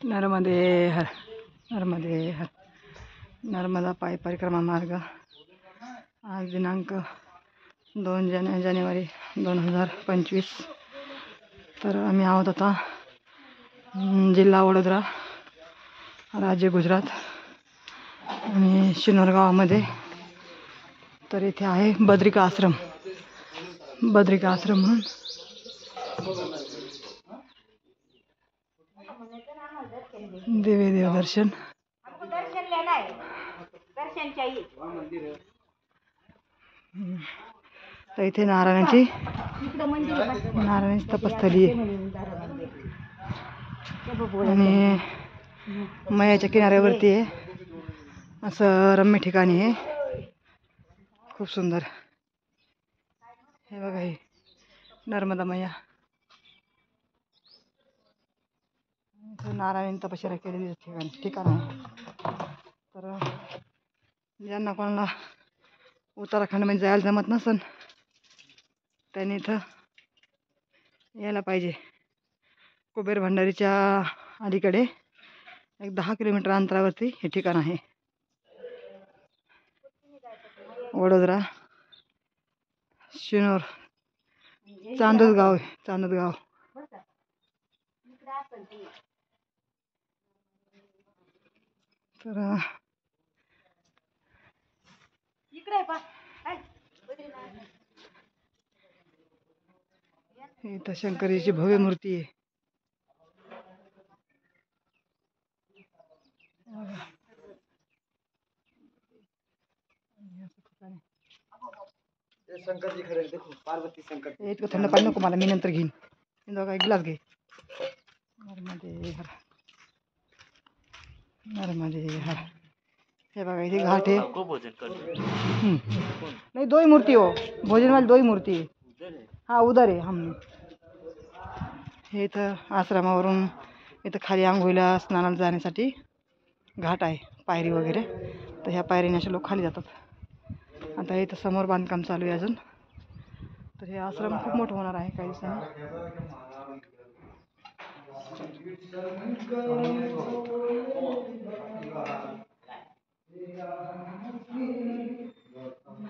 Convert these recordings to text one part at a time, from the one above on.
नर्मदे हर, नर्मदे हर. नर्मदा पायी परिक्रमा मार्ग. आज दिनांक 2 जानेवारी 2025. तर आम्ही आहोत आता जिल्हा वडोदरा, राज्य गुजरात आणि शिनोर गावामध्ये. तर इथे आहे बद्रिका आश्रम. बद्रिका आश्रम म्हणून देवी देवदर्शन. तर इथे नारायणाची तपस्थली आहे आणि मयाच्या किनाऱ्यावरती आहे. असं रम्य ठिकाणी आहे, खूप सुंदर. हे बघा, हे नर्मदा मैया. नारायण तपश्चर्या केलेली ठिकाण आहे. तर ज्यांना कोणाला उत्तराखंडमध्ये जायला जमत नसन त्यांनी इथं यायला पाहिजे. कुबेर भंडारीच्या अलीकडे एक 10 किलोमीटर अंतरावरती हे ठिकाण आहे. वडोदरा शिनोर चांदोदगाव आहे, चांदोदगाव. तर इथं शंकरीची भव्य मूर्ती आहे. शंकर जी खड़े देखो, पार्वती शंकर. इतकं थंड पाणी नको मला, मी नंतर घेईन. दोघा एक ग्लास घे. नर्मदे हर, नर्मदे हर. हे बघा, इथे घाट आहे. नाही, 2 मूर्ती हो, भोजन वाली 2 मूर्ती है. हाँ उधर है. हम हे इथं आश्रमावरून इथं खाली आंघोळीला स्नानाला जाण्यासाठी घाट आहे, पायरी वगैरे. तर ह्या पायरीने असे लोक खाली जातात. आता इथं समोर बांधकाम चालू आहे अजून. तर हे आश्रम खूप मोठं होणार आहे काही दिवसांनी.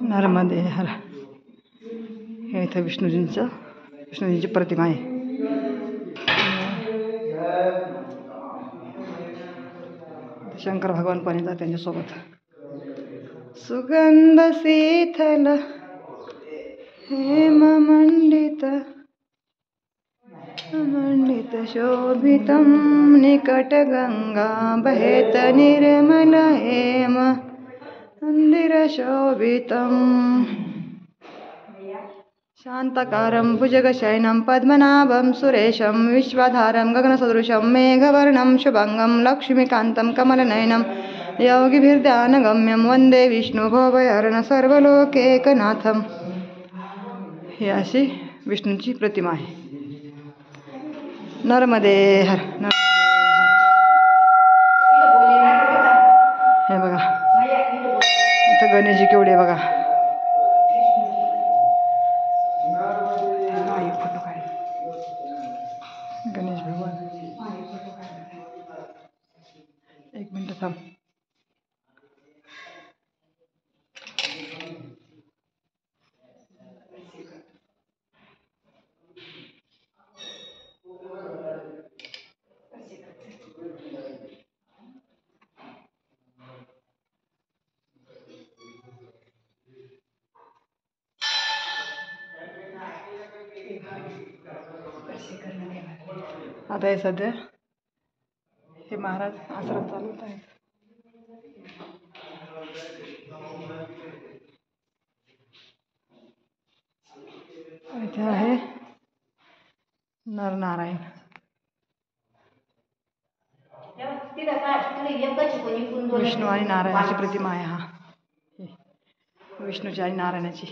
नर्मदे हर. हे इथं विष्णूजींची प्रतिमा आहे. शंकर भगवान पण येतात त्यांच्यासोबत. सुगंध शीतल हेम मंडित मंडित शोभितं निकट गंगा बहेत निर्मल हेम मंदिर शोभितं. शांतकारं भुजगशयनं पद्मनाभं सुरेशं विश्वधारं गगनसदृशं मेघवर्णं शुभंगं लक्ष्मीकान्तं कमलनयनं योगिभिर्ध्यानगम्यं वंदे विष्णुभवभयहरणं सर्वलोकैकनाथं. ही अशी विष्णूची प्रतिमा आहे. नर्मदे हर. हे बघा, इथं गणेशजी केवढे बघा. फोटो काढ, गणेश भगवान. 1 मिनिट थांब. आता हे सध्या हे महाराज आश्रम चालवत आहेत. इथे आहे नरनारायण. विष्णू आणि नारायणाची प्रतिमा आहे. हा विष्णूची आणि नारायणाची.